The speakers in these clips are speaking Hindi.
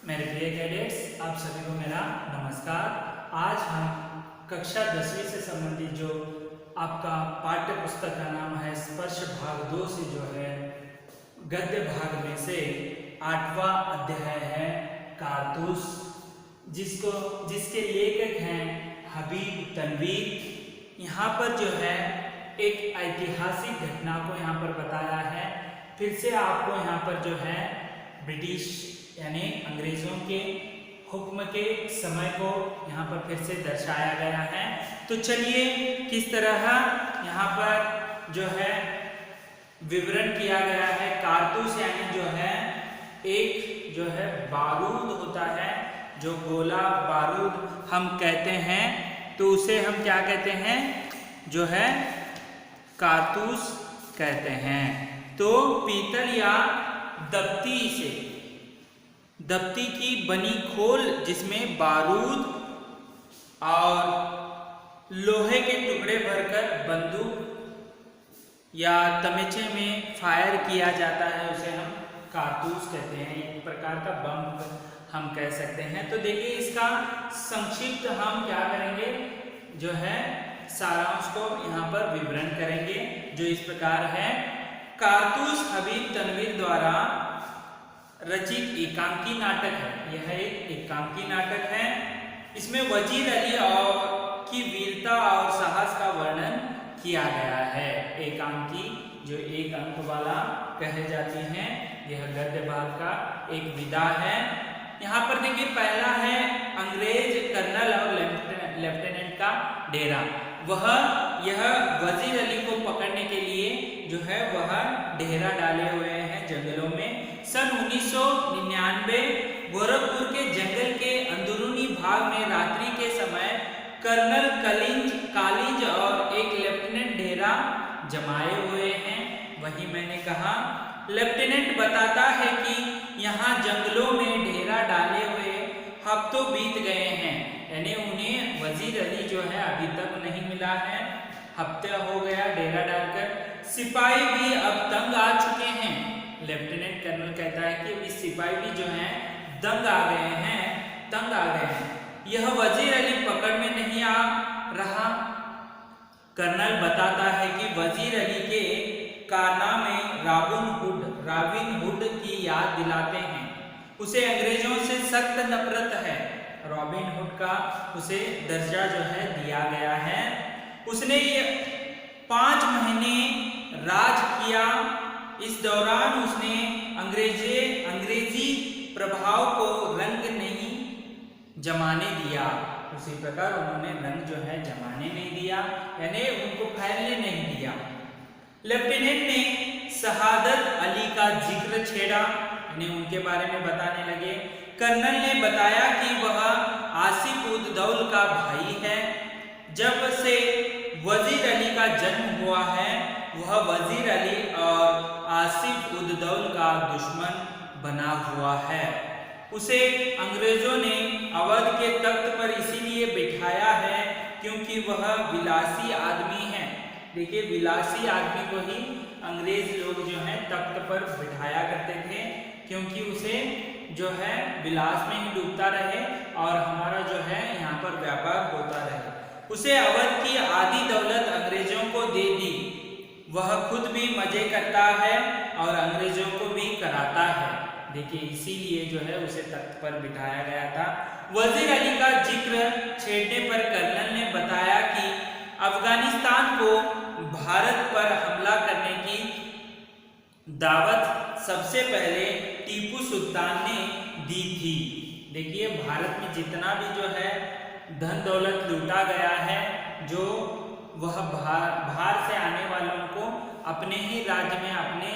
मेरे प्रिय कैडेट्स, आप सभी को मेरा नमस्कार। आज हम कक्षा 10वीं से संबंधित जो आपका पाठ्य पुस्तक का नाम है स्पर्श भाग 2 से जो है गद्य भाग में से 8वां अध्याय है कारतूस, जिसके लेखक हैं हबीब तनवीर। यहाँ पर जो है एक ऐतिहासिक घटना को यहाँ पर बताया है। फिर से आपको यहाँ पर जो है ब्रिटिश यानी अंग्रेजों के हुक्म के समय को यहाँ पर फिर से दर्शाया गया है। तो चलिए किस तरह यहाँ पर जो है विवरण किया गया है। कारतूस यानी जो है एक जो है बारूद होता है, जो गोला बारूद हम कहते हैं, तो उसे हम क्या कहते हैं, जो है कारतूस कहते हैं। तो पीतल या दप्ती की बनी खोल जिसमें बारूद और लोहे के टुकड़े भरकर बंदूक या तमंचे में फायर किया जाता है, उसे हम कारतूस कहते हैं। एक प्रकार का बम हम कह सकते हैं। तो देखिए इसका संक्षिप्त हम क्या करेंगे, जो है सारांश को यहाँ पर विवरण करेंगे, जो इस प्रकार है। कारतूस हबीब तनवीर द्वारा रचित एकांकी नाटक है। यह एक एकांकी नाटक है। इसमें वजीर अली और की वीरता और साहस का वर्णन किया गया है। एकांकी जो एक अंक वाला कहे जाती हैं, यह गद्य भाग का एक विधा है। यहाँ पर देखिए पहला है अंग्रेज कर्नल और लेफ्टिनेंट का डेरा। यह वजीर अली को पकड़ने के लिए जो है वह डेरा डाले हुए हैं जंगलों में। सन 1999 गोरखपुर के जंगल के अंदरूनी भाग में रात्रि के समय कर्नल कालिंज और एक लेफ्टिनेंट डेरा जमाए हुए हैं। वही मैंने कहा, लेफ्टिनेंट बताता है कि यहाँ जंगलों में डेरा डाले हुए हफ्तों बीत गए हैं, यानी उन्हें वजीर अली जो है अभी तक नहीं मिला है। हफ्ते हो गया डेरा डालकर। सिपाही भी अब तंग आ चुके हैं। लेफ्टिनेंट कर्नल कहता है कि इस सिपाही भी जो हैं तंग आ गए हैं। यह वजीर अली पकड़ में नहीं आ रहा। कर्नल बताता है कि वजीर अली के कारनामे रॉबिन हुड की याद दिलाते हैं। उसे अंग्रेजों से सख्त नफरत है। रॉबिन हुड का उसे दर्जा जो है दिया गया है। उसने ये 5 महीने राज किया। इस दौरान उसने अंग्रेजी प्रभाव को रंग नहीं जमाने दिया। उसी प्रकार उन्होंने रंग जो है जमाने नहीं दिया, यानी उनको फैलने नहीं दिया। लेफ्टिनेंट ने शहादत अली का जिक्र छेड़ा, यानी उनके बारे में बताने लगे। कर्नल ने बताया कि वह आसिफ उद दौल का भाई है। जब से वजीर अली का जन्म हुआ है, वह वजीर अली और आसिफ उद दौल का दुश्मन बना हुआ है। उसे अंग्रेजों ने अवध के तख्त पर इसीलिए बिठाया है क्योंकि वह विलासी आदमी है। देखिए विलासी आदमी को ही अंग्रेज लोग जो है तख्त पर बिठाया करते थे, क्योंकि उसे जो है विलास में ही डूबता रहे और हमारा जो है यहाँ पर व्यापार होता रहे। उसे अवध की आधी दौलत अंग्रेजों को दे दी। वह खुद भी मजे करता है और अंग्रेजों को भी कराता है। देखिए इसीलिए जो है उसे तख्त पर बिठाया गया था। वजीर अली का जिक्र छेड़ने पर कर्नल ने बताया कि अफगानिस्तान को भारत पर हमला करने की दावत सबसे पहले टीपू सुल्तान ने दी थी। देखिए भारत में जितना भी जो है धन दौलत लूटा गया है, जो वह बाहर से आने वालों को अपने ही राज्य में अपने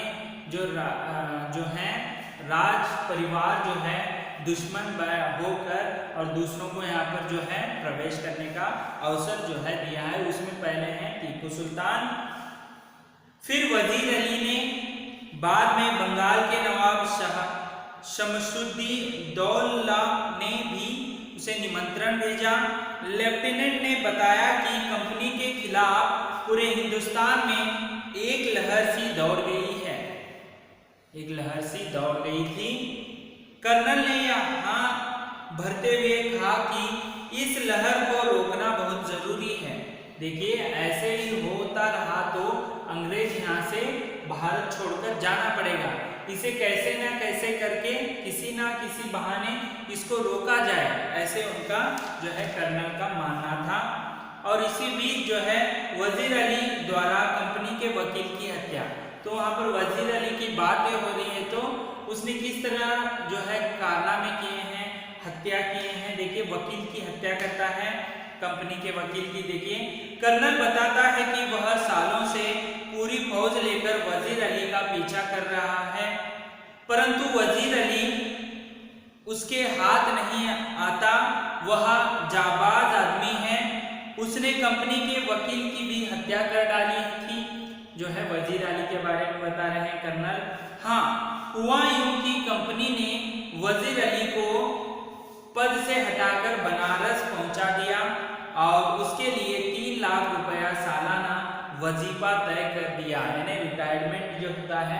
जो हैं राज परिवार जो है दुश्मन होकर और दूसरों को यहाँ पर जो है प्रवेश करने का अवसर जो है दिया है। उसमें पहले हैं टीपू सुल्तान, फिर वजीर अली ने, बाद में बंगाल के नवाब शमसुद्दीन दौला ने भी उसे निमंत्रण भेजा। लेफ्टिनेंट ने बताया कि कंपनी के खिलाफ पूरे हिंदुस्तान में एक लहर सी दौड़ गई थी। कर्नल ने यहाँ भरते हुए कहा कि इस लहर को रोकना बहुत जरूरी है। देखिए ऐसे ही होता रहा तो अंग्रेज यहाँ से भारत छोड़कर जाना पड़ेगा। इसे कैसे ना कैसे करके किसी ना किसी बहाने इसको रोका जाए, ऐसे उनका जो है कर्नल का मानना था। और इसी बीच जो है वजीर अली द्वारा कंपनी के वकील की हत्या, तो वहाँ पर वजीर अली की बातें हो रही है तो उसने किस तरह जो है कारनामे किए हैं, हत्या किए हैं। देखिए वकील की हत्या करता है, कंपनी के वकील की। देखिए कर्नल बताता है कि वह सालों से पूरी फौज लेकर वजीर अली का पीछा कर रहा है, परंतु वजीर अली उसके हाथ नहीं आता। वह जाबाज आदमी है, उसने कंपनी के वकील की भी हत्या कर डाली थी। जो है वजीर अली के बारे में बता रहे हैं कर्नल। हाँ, हुआ यूं कि कंपनी ने वजीर अली को पद से हटाकर बनारस पहुंचा दिया और उसके लिए 3 लाख रुपया सालाना वजीफा तय कर दिया, यानी रिटायरमेंट जो होता है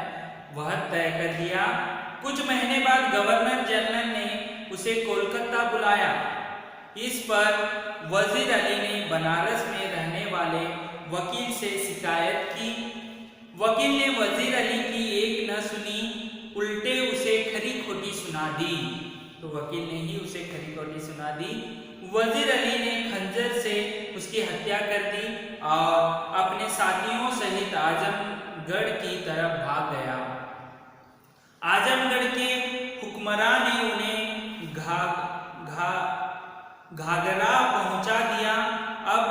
वह तय कर दिया। कुछ महीने बाद गवर्नर जनरल ने उसे कोलकाता बुलाया। इस पर वजीर अली ने बनारस में रहने वाले वकील से शिकायत की। वकील ने वजीर अली की एक न सुनी, उल्टे उसे खरी खोटी सुना दी। तो वकील ने ही उसे खरी खोटी सुना दी। वजीर अली ने खंजर से उसकी हत्या कर दी और अपने साथियों सहित आजमगढ़ की तरफ भाग गया। आजमगढ़ के हुक्मरान ने उन्हें घाघरा पहुंचा दिया। अब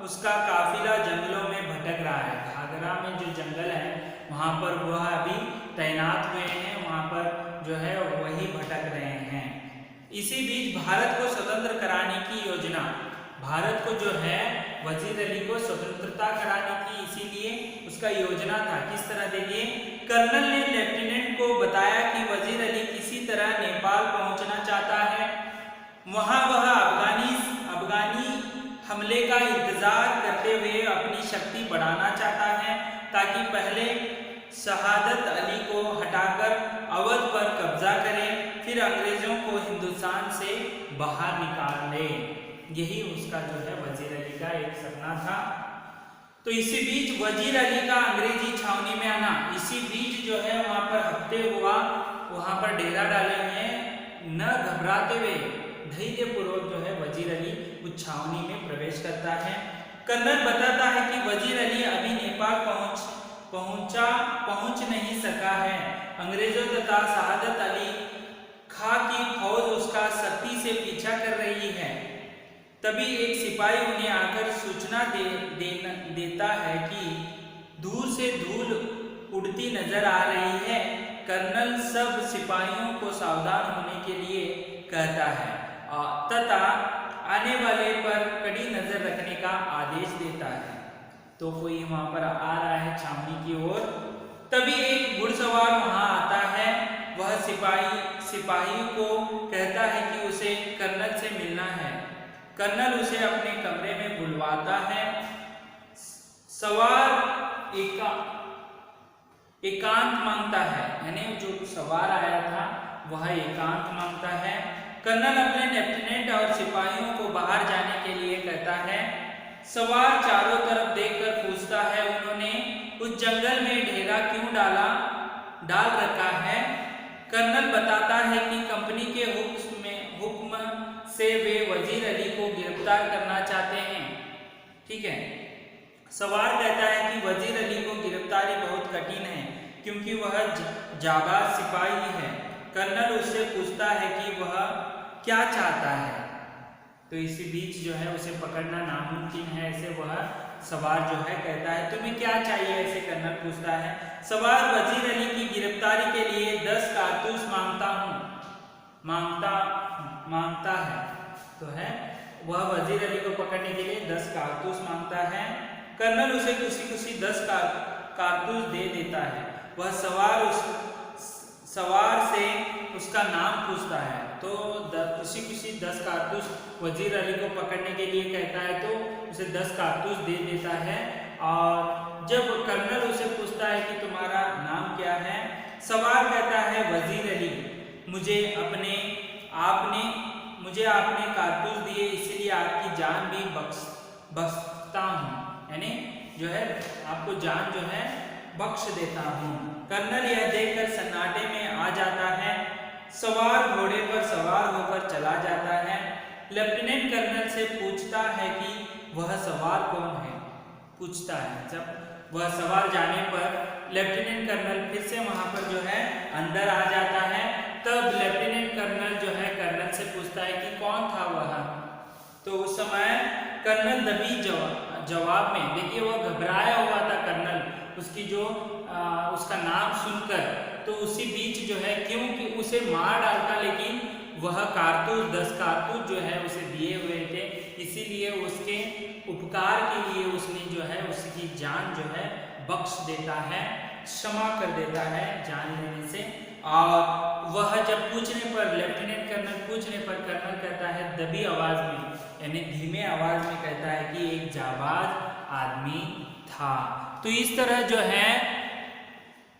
उसका काफिला जंगलों में भटक रहा है। घाघरा में जो जंगल है वहां पर वह अभी तैनात हुए हैं, वहां पर जो है वही भटक रहे हैं। इसी बीच भारत को स्वतंत्र कराने की योजना, भारत को जो है वजीर अली को स्वतंत्रता कराने की इसीलिए उसका योजना था। किस तरह देखिए, कर्नल ने लेफ्टिनेंट को बताया कि वजीर अली किसी तरह नेपाल पहुंचना चाहता है। वहां वह अफगानी हमले का इंतजार करते हुए अपनी शक्ति बढ़ाना चाहता है ताकि पहले शहादत अली को हटाकर अवध पर कब्जा करे, फिर अंग्रेजों को हिंदुस्तान से बाहर निकाल ले। यही उसका जो है वजीर अली का एक सपना था। तो इसी बीच वजीर अली का अंग्रेजी छावनी में आना, इसी बीच जो है वहां पर हफ्ते हुआ, वहां पर डेरा डाले हुए न घबराते हुए धैर्यपूर्वक जो है वजीर अली उस छावनी में प्रवेश करता है। कर्नल बताता है कि वजीर अली अभी नेपाल पहुंच नहीं सका है। अंग्रेजों तथा शहादत अली खां की फौज उसका सख्ती से पीछा कर रही है। तभी एक सिपाही उन्हें आकर सूचना देता है कि दूर से धूल उड़ती नजर आ रही है। कर्नल सब सिपाहियों को सावधान होने के लिए कहता है तथा आने वाले पर कड़ी नजर रखने का आदेश देता है। तो कोई वहां पर आ रहा है छावनी की ओर, तभी एक घुड़सवार वहां आता है। वह सिपाही को कहता है कि उसे कर्नल से मिलना है। कर्नल उसे अपने कमरे में बुलवाता है। सवार एकांत मांगता है, यानी जो सवार आया था वह एकांत मांगता है। कर्नल अपने लेफ्टिनेंट और सिपाहियों को बाहर जाने के लिए कहता है। सवार चारों तरफ देखकर पूछता है, उन्होंने उस जंगल में डेरा क्यों डाल रखा है? कर्नल बताता है कि कंपनी के हुक्म से वे वजीर अली को गिरफ्तार करना चाहते हैं। ठीक है, सवार कहता है कि वजीर अली को गिरफ्तारी बहुत कठिन है क्योंकि वह जाबाज सिपाही है। कर्नल उससे पूछता है कि वह क्या चाहता है। तो इसी बीच जो है उसे पकड़ना नामुमकिन है, ऐसे वह सवार जो है कहता है तुम्हें क्या चाहिए, ऐसे कर्नल पूछता है। सवार वजीर अली की गिरफ्तारी के लिए 10 कारतूस मांगता है। तो है वह वजीर अली को पकड़ने के लिए 10 कारतूस मांगता है। कर्नल उसे खुशी 10 कारतूस दे देता है। वह सवार से उसका नाम पूछता है, तो खुशी 10 कारतूस वजीर अली को पकड़ने के लिए कहता है, तो उसे 10 कारतूस दे देता है। और जब कर्नल उसे पूछता है कि तुम्हारा नाम क्या है, सवार कहता है वजीर अली। मुझे आपने कारतूस दिए, इसीलिए आपकी जान भी बख्शता हूँ, यानी जो है आपको जान जो है बख्श देता हूँ। कर्नल यह देखकर सन्नाटे में आ जाता है, सवार घोड़े पर सवार होकर चला जाता है। लेफ्टिनेंट कर्नल से पूछता है कि वह सवार कौन है। पूछता है, जब वह सवार जाने पर लेफ्टिनेंट कर्नल फिर से वहां पर जो है अंदर आ जाता है। तब लेफ्टिनेंट कर्नल जो है कर्नल से पूछता है कि कौन था वह। तो उस समय कर्नल दबी जवाब में, देखिए वो घबराया हुआ था कर्नल, उसकी जो उसका नाम सुनकर, तो उसी बीच जो है क्योंकि उसे मार डालता, लेकिन वह कारतूस 10 कारतूस जो है उसे दिए हुए थे, इसीलिए उसके उपकार के लिए उसने जो है उसकी जान जो है बख्श देता है, क्षमा कर देता है जान लेने से। और वह जब पूछने पर, लेफ्टिनेंट कर्नल पूछने पर कर्नल कहता है दबी आवाज में, यानी धीमे आवाज में कहता है कि एक जाबाज आदमी था। तो इस तरह जो है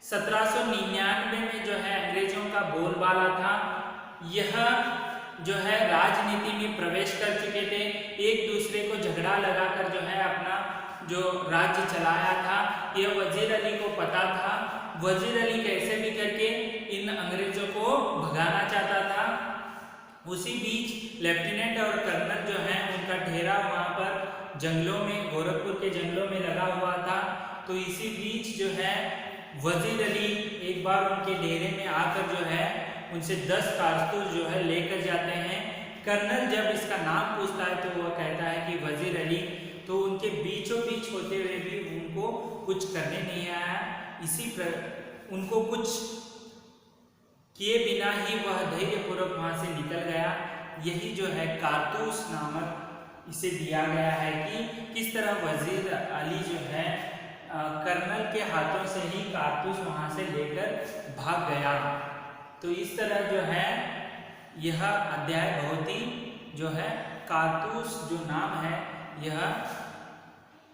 1799 में जो है अंग्रेजों का बोलबाला था। यह जो है राजनीति में प्रवेश कर चुके थे, एक दूसरे को झगड़ा लगाकर जो है अपना जो राज्य चलाया था। यह वजीर अली को पता था। वजीर अली कैसे भी करके इन अंग्रेजों को भगाना चाहता था। उसी बीच लेफ्टिनेंट और कर्नल जो है उनका डेरा वहां पर जंगलों में, गोरखपुर के जंगलों में लगा हुआ था। तो इसी बीच जो है वजीर अली एक बार उनके डेरे में आकर जो है उनसे 10 कारतूस जो है लेकर जाते हैं। कर्नल जब इसका नाम पूछता है तो वह कहता है कि वजीर अली, तो उनके बीचों बीच होते हुए भी उनको कुछ करने नहीं आया। उनको कुछ किए बिना ही वह धैर्यपूर्वक वहां से निकल गया। यही जो है कारतूस नामक इसे दिया गया है कि किस तरह वजीर अली जो है कर्नल के हाथों से ही कारतूस वहां से लेकर भाग गया। तो इस तरह जो है यह अध्याय बहुत ही जो है कारतूस जो नाम है यह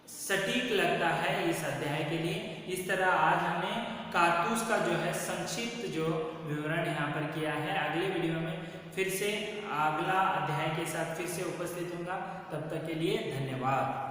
सटीक लगता है इस अध्याय के लिए। इस तरह आज हमने कारतूस का जो है संक्षिप्त जो विवरण यहाँ पर किया है। अगले वीडियो में फिर से अगला अध्याय के साथ फिर से उपस्थित होगा। तब तक के लिए धन्यवाद।